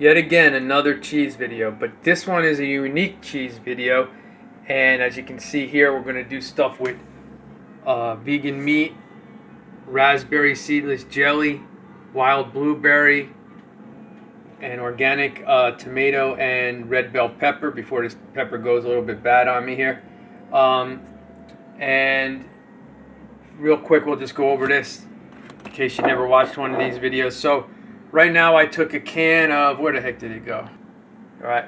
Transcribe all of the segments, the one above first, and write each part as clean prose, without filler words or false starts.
Yet again, another cheese video, but this one is a unique cheese video. And as you can see here, we're going to do stuff with vegan meat, raspberry seedless jelly, wild blueberry, and organic tomato and red bell pepper before this pepper goes a little bit bad on me here. And real quick, we'll just go over this in case you never watched one of these videos. So right now I took a can of, where the heck did it go? All right,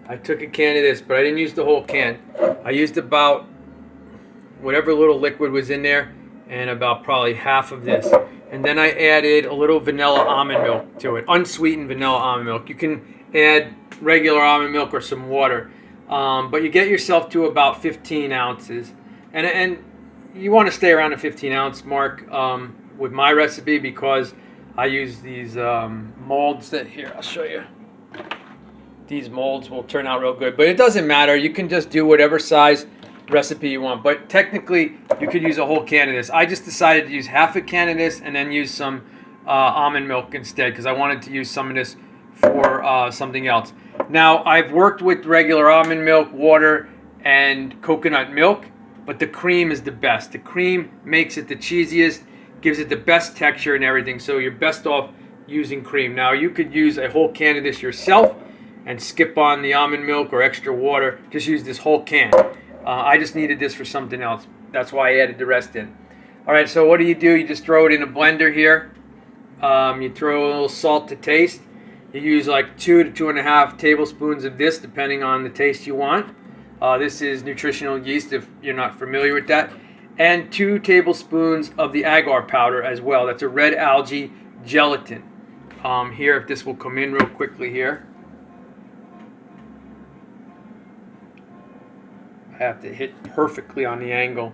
I took a can of this, but I didn't use the whole can. I used about whatever little liquid was in there and about probably half of this. And then I added a little vanilla almond milk to it, unsweetened vanilla almond milk. You can add regular almond milk or some water, but you get yourself to about 15 ounces. And you want to stay around the 15 ounce mark with my recipe, because I use these molds that, here, I'll show you. These molds will turn out real good, but it doesn't matter. You can just do whatever size recipe you want, but technically you could use a whole can of this. I just decided to use half a can of this and then use some almond milk instead, because I wanted to use some of this for something else. Now, I've worked with regular almond milk, water, and coconut milk, but the cream is the best. The cream makes it the cheesiest, gives it the best texture and everything, so you're best off using cream. Now, you could use a whole can of this yourself and skip on the almond milk or extra water. Just use this whole can. I just needed this for something else. That's why I added the rest in. All right, so what do? You just throw it in a blender here. You throw a little salt to taste. You use like 2 to 2.5 tablespoons of this, depending on the taste you want. This is nutritional yeast, if you're not familiar with that. And 2 tablespoons of the agar powder as well. That's a red algae gelatin. Here, if this will come in real quickly here. I have to hit perfectly on the angle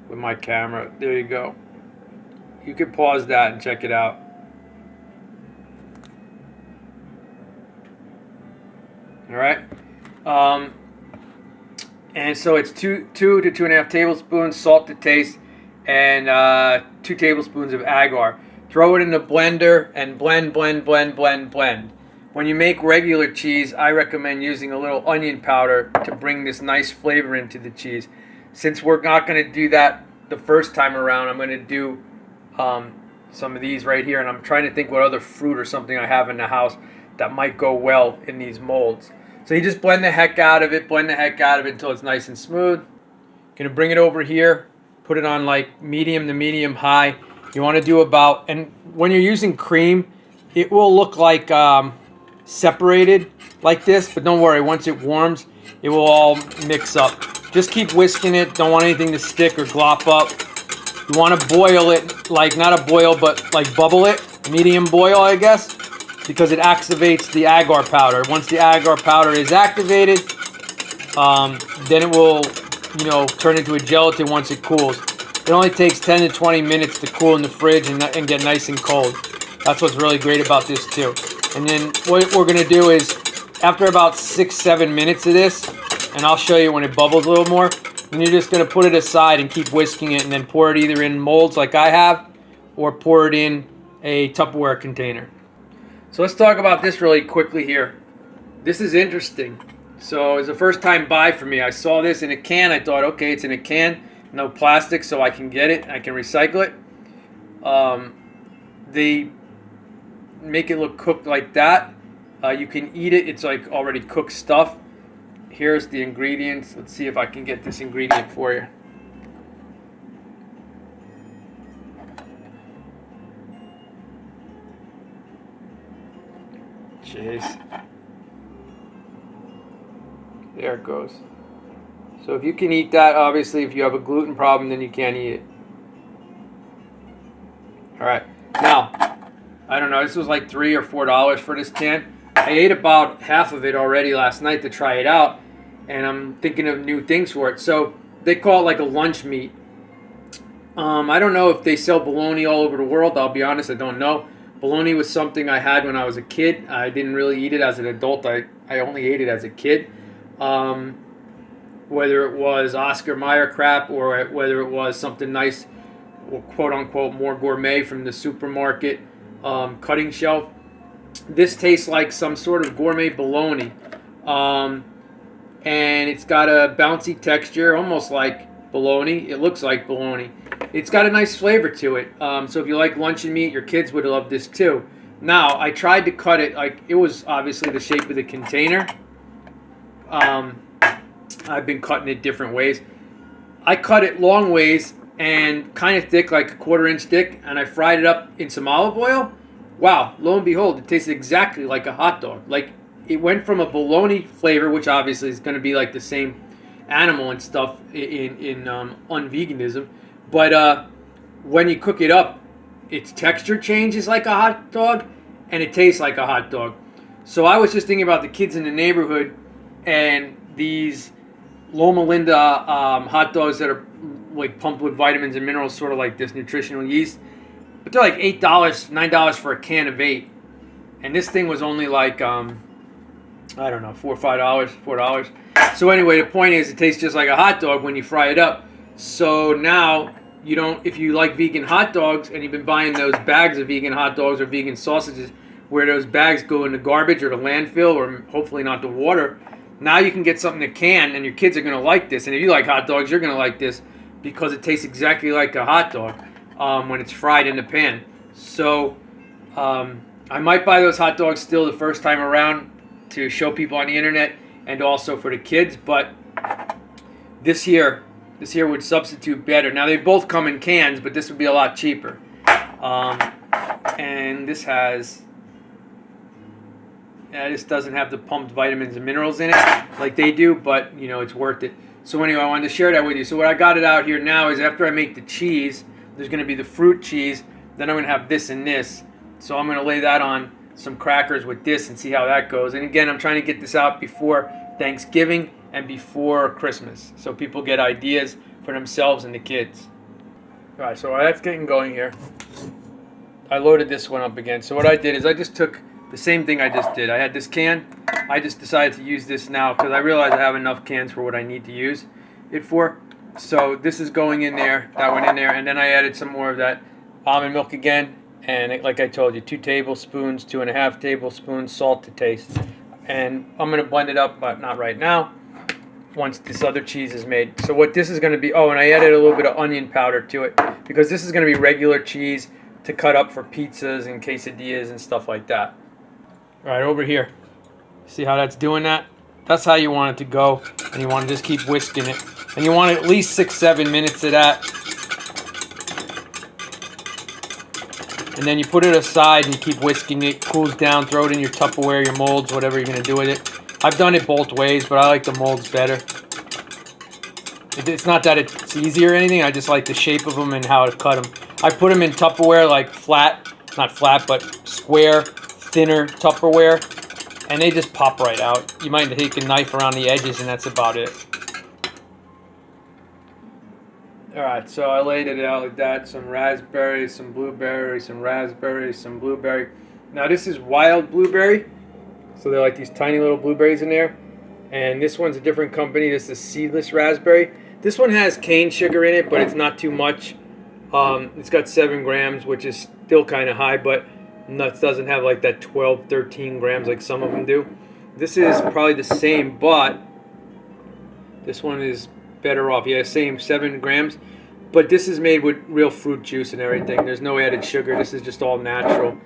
with my camera. There you go. You can pause that and check it out. All right. And so it's 2 to 2.5 tablespoons, salt to taste, and 2 tablespoons of agar. Throw it in the blender and blend, blend, blend, blend, blend. When you make regular cheese, I recommend using a little onion powder to bring this nice flavor into the cheese. Since we're not going to do that the first time around, I'm going to do some of these right here, and I'm trying to think what other fruit or something I have in the house that might go well in these molds. So you just blend the heck out of it, until it's nice and smooth. Going to bring it over here, put it on like medium to medium high. You want to do about, and when you're using cream, it will look like separated like this, but don't worry, once it warms, it will all mix up. Just keep whisking it. Don't want anything to stick or glop up. You want to boil it, like not a boil, but like bubble it, medium boil, I guess, because it activates the agar powder. Once the agar powder is activated, then it will, turn into a gelatin once it cools. It only takes 10 to 20 minutes to cool in the fridge and get nice and cold. That's what's really great about this too. And then what we're going to do is, after about 6-7 minutes of this, and I'll show you when it bubbles a little more, then you're just going to put it aside and keep whisking it, and then pour it either in molds like I have, or pour it in a Tupperware container. So let's talk about this really quickly here. This is interesting. So it's a first time buy for me. I saw this in a can. I thought, okay, it's in a can, no plastic, so I can get it. I can recycle it. They make it look cooked like that. You can eat it. It's like already cooked stuff. Here's the ingredients. Let's see if I can get this ingredient for you. Jeez. There it goes. So if you can eat that, obviously if you have a gluten problem, then you can't eat it. All right. Now, I don't know, this was like $3 or $4 for this can. I ate about half of it already last night to try it out, and I'm thinking of new things for it. So they call it like a lunch meat. I don't know if they sell bologna all over the world. I'll be honest, I don't know. Bologna was something I had when I was a kid. I didn't really eat it as an adult. I only ate it as a kid. Whether it was Oscar Mayer crap or whether it was something nice, or quote unquote more gourmet from the supermarket cutting shelf, This tastes like some sort of gourmet bologna. And it's got a bouncy texture, almost like bologna. It looks like bologna. It's got a nice flavor to it. So if you like luncheon meat, your kids would love this too. Now, I tried to cut it, like, it was obviously the shape of the container. I've been cutting it different ways. I cut it long ways and kind of thick, like a 1/4 inch thick, and I fried it up in some olive oil. Wow, lo and behold, it tasted exactly like a hot dog. Like, it went from a bologna flavor, which obviously is going to be like the same animal and stuff in unveganism, but when you cook it up, its texture changes like a hot dog, and it tastes like a hot dog. So I was just thinking about the kids in the neighborhood and these Loma Linda hot dogs that are like pumped with vitamins and minerals, sort of like this nutritional yeast. But they're like $8, $9 for a can of 8. And this thing was only like, I don't know, $4 or $5, $4. So anyway, the point is it tastes just like a hot dog when you fry it up. So now, you don't, if you like vegan hot dogs and you've been buying those bags of vegan hot dogs or vegan sausages where those bags go in the garbage or the landfill or hopefully not the water, now you can get something that can, and your kids are going to like this. And if you like hot dogs, you're going to like this because it tastes exactly like a hot dog when it's fried in the pan. So I might buy those hot dogs still the first time around to show people on the internet and also for the kids, but this here would substitute better. Now they both come in cans, but this would be a lot cheaper. And this has, this doesn't have the pumped vitamins and minerals in it like they do, but you know, it's worth it. So anyway, I wanted to share that with you. So what I got it out here now is after I make the cheese, there's going to be the fruit cheese, then I'm going to have this and this. So I'm going to lay that on some crackers with this and see how that goes. And again, I'm trying to get this out before Thanksgiving and before Christmas so people get ideas for themselves and the kids. All right, so that's getting going here. I loaded this one up again. So what I did is I just took the same thing I just did. I had this can. I just decided to use this now because I realized I have enough cans for what I need to use it for. So this is going in there, that went in there, and then I added some more of that almond milk again. And like I told you, 2 tablespoons, 2.5 tablespoons, salt to taste. And I'm going to blend it up, but not right now, once this other cheese is made. So what this is going to be, oh, and I added a little bit of onion powder to it, because this is going to be regular cheese to cut up for pizzas and quesadillas and stuff like that. All right, over here. See how that's doing that? That's how you want it to go, and you want to just keep whisking it. And you want at least 6-7 minutes of that. And then you put it aside and you keep whisking it, cools down, throw it in your Tupperware, your molds, whatever you're going to do with it. I've done it both ways, but I like the molds better. It's not that it's easy or anything, I just like the shape of them and how to cut them. I put them in Tupperware, like flat, not flat, but square, thinner Tupperware, and they just pop right out. You might take a knife around the edges and that's about it. Alright, so I laid it out like that. Some raspberries, some blueberries, some raspberries, some blueberry. Now this is wild blueberry. So they're like these tiny little blueberries in there. And this one's a different company. This is seedless raspberry. This one has cane sugar in it, but it's not too much. It's got 7 grams, which is still kind of high, but nuts doesn't have like that 12, 13 grams like some of them do. This is probably the same, but this one is better off. Yeah, same 7 grams, but this is made with real fruit juice and everything. There's no added sugar. This is just all natural.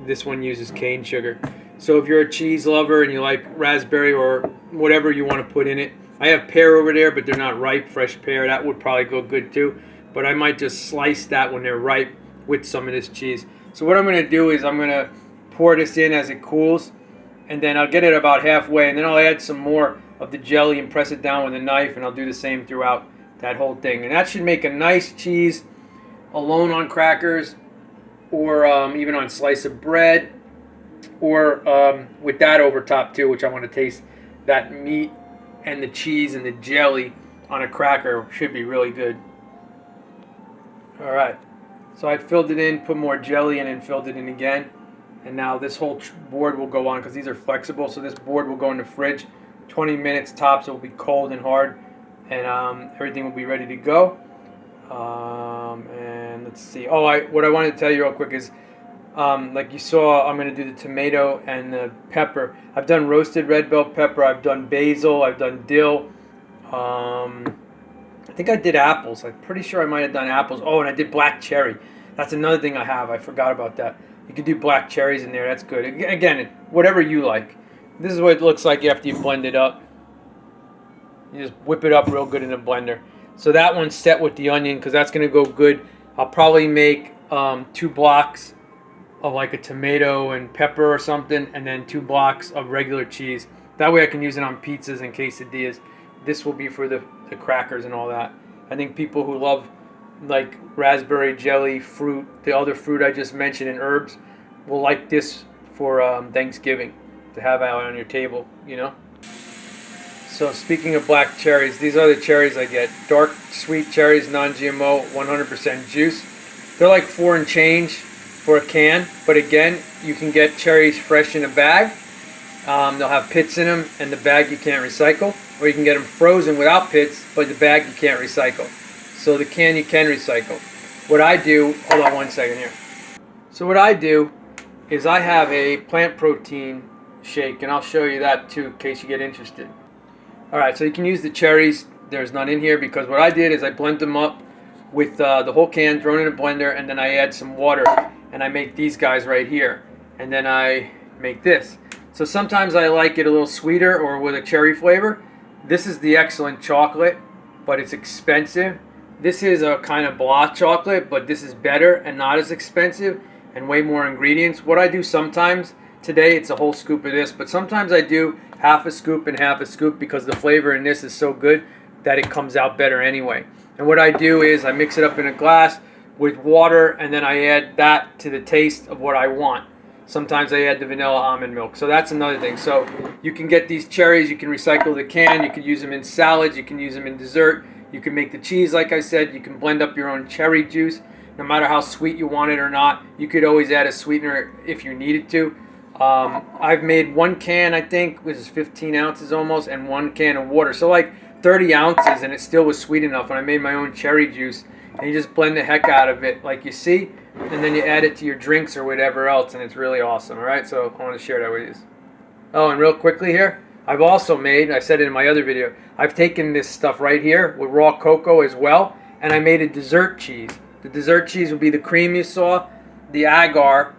This one uses cane sugar. So if you're a cheese lover and you like raspberry or whatever you want to put in it, I have pear over there, but they're not ripe. Fresh pear, that would probably go good too. But I might just slice that when they're ripe with some of this cheese. So what I'm going to do is I'm going to pour this in as it cools, and then I'll get it about halfway, and then I'll add some more of the jelly and press it down with a knife, and I'll do the same throughout that whole thing. And that should make a nice cheese alone on crackers, or even on a slice of bread, or with that over top too, which I want to taste that meat and the cheese and the jelly on a cracker. Should be really good. Alright, so I filled it in, put more jelly in, and filled it in again. And now this whole board will go on, because these are flexible, so this board will go in the fridge. 20 minutes tops, it will be cold and hard, and everything will be ready to go. And let's see. Oh, what I wanted to tell you real quick is Like you saw, I'm going to do the tomato and the pepper. I've done roasted red bell pepper. I've done basil. I've done dill. I think I did apples. I'm pretty sure I might have done apples. Oh, and I did black cherry. That's another thing I have. I forgot about that. You could do black cherries in there. That's good. Again, whatever you like. This is what it looks like after you blend it up. You just whip it up real good in a blender. So that one's set with the onion because that's going to go good. I'll probably make 2 blocks of like a tomato and pepper or something, and then 2 blocks of regular cheese. That way I can use it on pizzas and quesadillas. This will be for the crackers and all that. I think people who love like raspberry jelly, fruit, the other fruit I just mentioned, and herbs will like this for Thanksgiving to have out on your table, you know. So speaking of black cherries, these are the cherries I get. Dark sweet cherries, non-GMO, 100% juice. They're like 4 and change for a can, but again, you can get cherries fresh in a bag. They'll have pits in them, and the bag you can't recycle. Or you can get them frozen without pits, but the bag you can't recycle. So the can you can recycle. What I do, hold on one second here. So what I do is I have a plant protein shake, and I'll show you that too in case you get interested. Alright, so you can use the cherries. There's none in here because what I did is I blend them up with the whole can, thrown in a blender, and then I add some water, and I make these guys right here. And then I make this. So sometimes I like it a little sweeter or with a cherry flavor. This is the excellent chocolate, but it's expensive. This is a kind of blah chocolate, but this is better and not as expensive and way more ingredients. What I do sometimes, today it's a whole scoop of this, but sometimes I do half a scoop and half a scoop because the flavor in this is so good that it comes out better anyway. And what I do is I mix it up in a glass with water, and then I add that to the taste of what I want. Sometimes I add the vanilla almond milk. So that's another thing. So you can get these cherries, you can recycle the can, you can use them in salads, you can use them in dessert, you can make the cheese like I said, you can blend up your own cherry juice. No matter how sweet you want it or not, you could always add a sweetener if you needed to. I've made 1 can, I think, which is 15 ounces almost, and 1 can of water. So like 30 ounces, and it still was sweet enough. And I made my own cherry juice, and you just blend the heck out of it like you see, and then you add it to your drinks or whatever else, and it's really awesome. All right, so I want to share that with you. Oh, and real quickly here, I've also made, I said it in my other video, I've taken this stuff right here with raw cocoa as well, and I made a dessert cheese. The dessert cheese would be the cream you saw, the agar,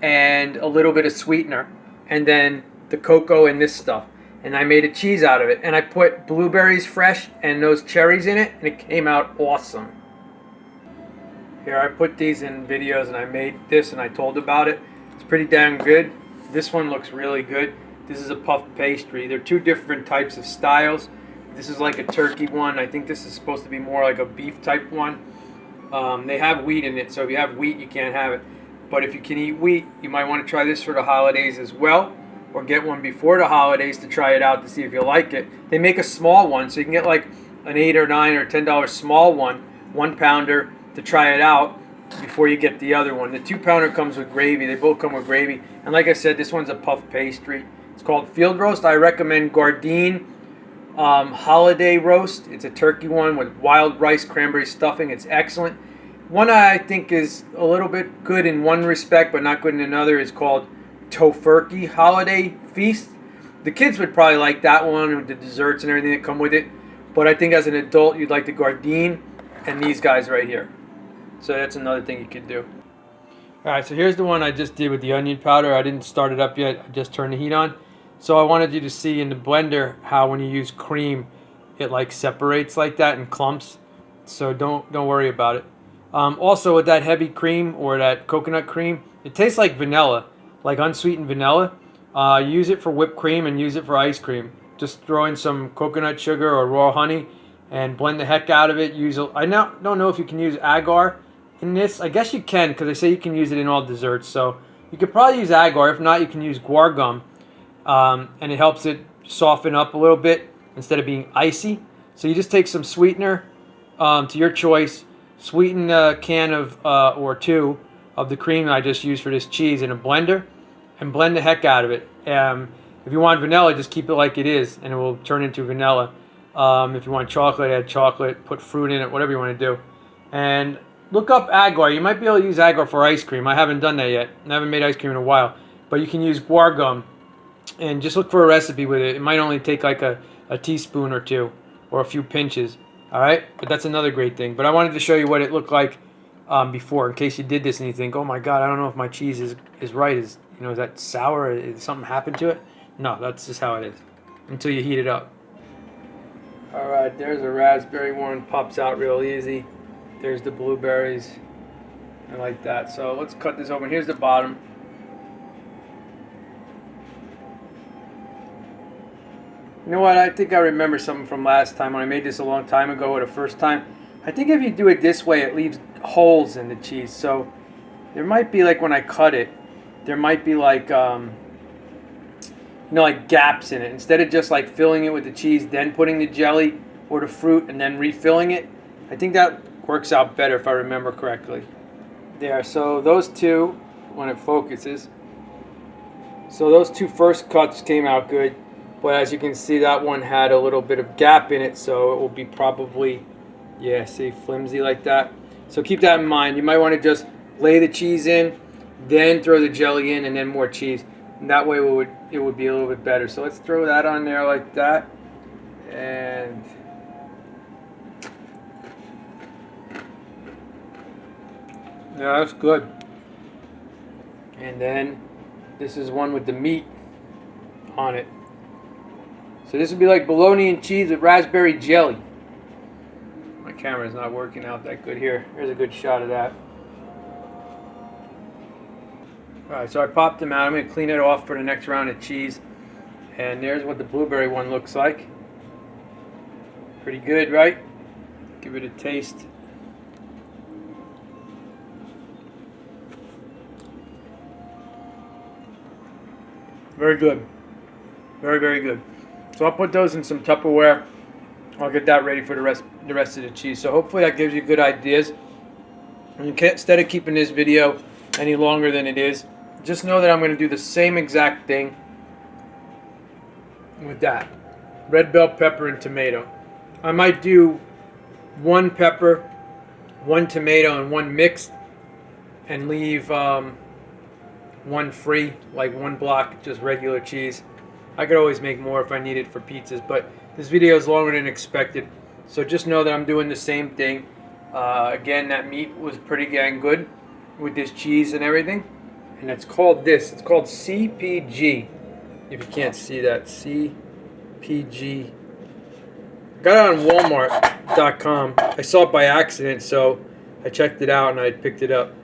and a little bit of sweetener, and then the cocoa and this stuff. And I made a cheese out of it, and I put blueberries fresh and those cherries in it, and it came out awesome. Here, I put these in videos, and I made this, and I told about it. It's pretty damn good. This one looks really good. This is a puff pastry. They're 2 different types of styles. This is like a turkey one. I think this is supposed to be more like a beef type one. They have wheat in it, so if you have wheat, you can't have it. But if you can eat wheat, you might want to try this for the holidays as well, or get one before the holidays to try it out to see if you like it. They make a small one, so you can get like an $8 or $9 or $10 small one, 1 pounder, to try it out before you get the other one. The 2 pounder comes with gravy. They both come with gravy. And like I said, this one's a puff pastry. It's called Field Roast. I recommend Gardein Holiday Roast. It's a turkey one with wild rice cranberry stuffing. It's excellent. One I think is a little bit good in one respect, but not good in another, is called Tofurkey Holiday Feast. The kids would probably like that one with the desserts and everything that come with it. But I think as an adult, you'd like the Gardein and these guys right here. So that's another thing you could do. Alright, so here's the one I just did with the onion powder. I didn't start it up yet. I just turned the heat on. So I wanted you to see in the blender how when you use cream, it like separates like that in clumps. So don't worry about it. Also with that heavy cream or that coconut cream, it tastes like vanilla, like unsweetened vanilla. Use it for whipped cream and use it for ice cream. Just throw in some coconut sugar or raw honey and blend the heck out of it. I now don't know if you can use agar in this. I guess you can, because they say you can use it in all desserts. So you could probably use agar. If not, you can use guar gum. And it helps it soften up a little bit instead of being icy. So you just take some sweetener to your choice. Sweeten a can of or 2 of the cream I just used for this cheese in a blender and blend the heck out of it. If you want vanilla, just keep it like it is and it will turn into vanilla. If you want chocolate, add chocolate, put fruit in it, whatever you want to do. And look up agar. You might be able to use agar for ice cream. I haven't done that yet. I haven't made ice cream in a while. But you can use guar gum, and just look for a recipe with it. It might only take like a teaspoon or two, or a few pinches. All right, but that's another great thing. But I wanted to show you what it looked like before, in case you did this and you think, oh my God, I don't know if my cheese is right. Is that sour? Is something happened to it? No, that's just how it is until you heat it up. All right, there's a raspberry one, pops out real easy. There's the blueberries, and like that. So let's cut this open. Here's the bottom. You know what? I think I remember something from last time when I made this a long time ago, or the first time. I think if you do it this way, it leaves holes in the cheese. So there might be, like when I cut it, there might be like like gaps in it. Instead of just like filling it with the cheese, then putting the jelly or the fruit, and then refilling it, I think that works out better if I remember correctly. There. So those two, when it focuses. So those two first cuts came out good. But as you can see, that one had a little bit of gap in it, so it will be probably, yeah, see, flimsy like that. So keep that in mind. You might want to just lay the cheese in, then throw the jelly in, and then more cheese. And that way it would be a little bit better. So let's throw that on there like that. And yeah, that's good. And then this is one with the meat on it. So this would be like bologna and cheese with raspberry jelly. My camera's not working out that good here. Here's a good shot of that. Alright, so I popped them out. I'm going to clean it off for the next round of cheese. And there's what the blueberry one looks like. Pretty good, right? Give it a taste. Very good. Very, very good. So I'll put those in some Tupperware. I'll get that ready for the rest of the cheese. So hopefully that gives you good ideas. And instead of keeping this video any longer than it is, just know that I'm going to do the same exact thing with that. Red bell pepper and tomato. I might do one pepper, one tomato, and one mixed, and leave one free, like one block, just regular cheese. I could always make more if I need it for pizzas, but this video is longer than expected. So just know that I'm doing the same thing. Again, that meat was pretty dang good with this cheese and everything. And it's called this. It's called CPG. If you can't see that, CPG. Got it on Walmart.com. I saw it by accident, so I checked it out and I picked it up.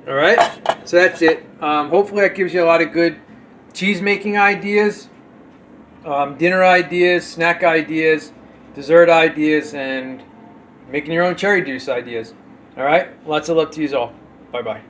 All right, so that's it. Hopefully that gives you a lot of good cheese making ideas. Dinner ideas, snack ideas, dessert ideas, and making your own cherry juice ideas. All right, lots of love to you all. Bye bye.